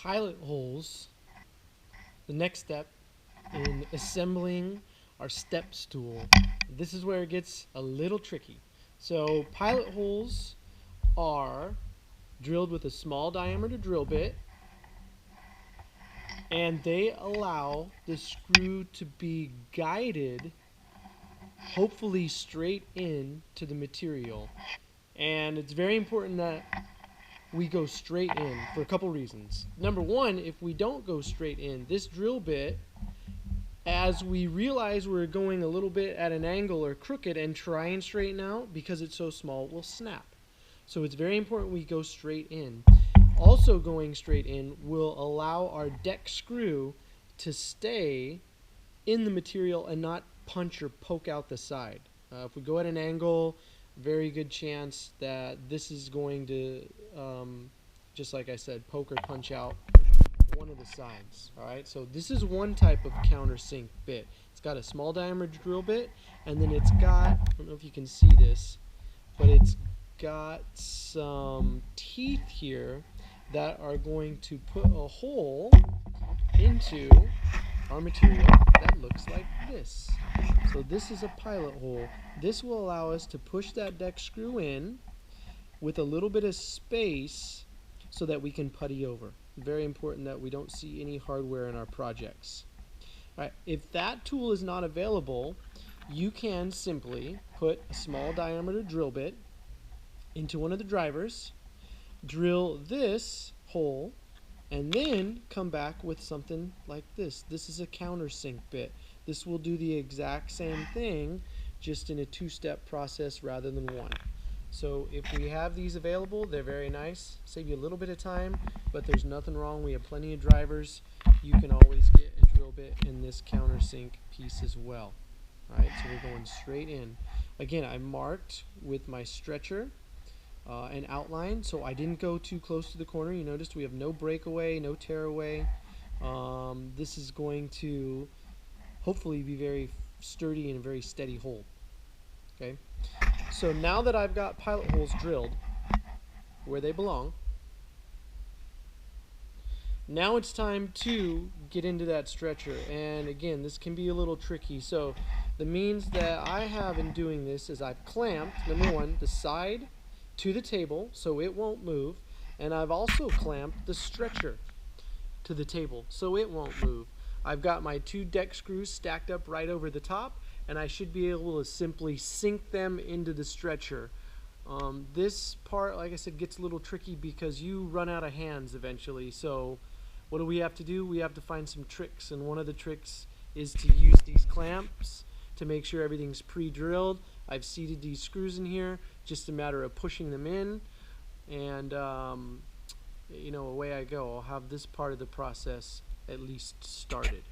pilot holes, the next step in assembling our steps tool. This is where it gets a little tricky. So pilot holes are drilled with a small diameter drill bit, and they allow the screw to be guided hopefully straight in to the material. And it's very important that we go straight in for a couple reasons. Number one, if we don't go straight in, this drill bit, as we realize we're going a little bit at an angle or crooked and try and straighten out, because it's so small, it will snap. So it's very important we go straight in. Also, going straight in will allow our deck screw to stay in the material and not punch or poke out the side. If we go at an angle, very good chance that this is going to, just like I said, poke or punch out one of the sides. Alright, so this is one type of countersink bit. It's got a small diameter drill bit, and then it's got, I don't know if you can see this, but it's got some teeth here that are going to put a hole into our material that looks like this. So this is a pilot hole. This will allow us to push that deck screw in with a little bit of space so that we can putty over. Very important that we don't see any hardware in our projects. All right, if that tool is not available, you can simply put a small diameter drill bit into one of the drivers, drill this hole, and then come back with something like this. This is a countersink bit. This will do the exact same thing, just in a two-step process rather than one. So if we have these available, they're very nice. Save you a little bit of time, but there's nothing wrong. We have plenty of drivers. You can always get a drill bit in this countersink piece as well. Alright, so we're going straight in. Again, I marked with my stretcher an outline, so I didn't go too close to the corner. You noticed we have no breakaway, no tearaway. This is going to hopefully be very sturdy and a very steady hole. Okay, so now that I've got pilot holes drilled where they belong, now it's time to get into that stretcher. And again, this can be a little tricky. So the means that I have in doing this is I've clamped, number one, the side to the table so it won't move, and I've also clamped the stretcher to the table so it won't move. I've got my two deck screws stacked up right over the top, and I should be able to simply sink them into the stretcher. This part, like I said, gets a little tricky because you run out of hands eventually. So what do we have to do? We have to find some tricks, and one of the tricks is to use these clamps to make sure everything's pre-drilled. I've seated these screws in here, just a matter of pushing them in, and you know, away I go. I'll have this part of the process at least started.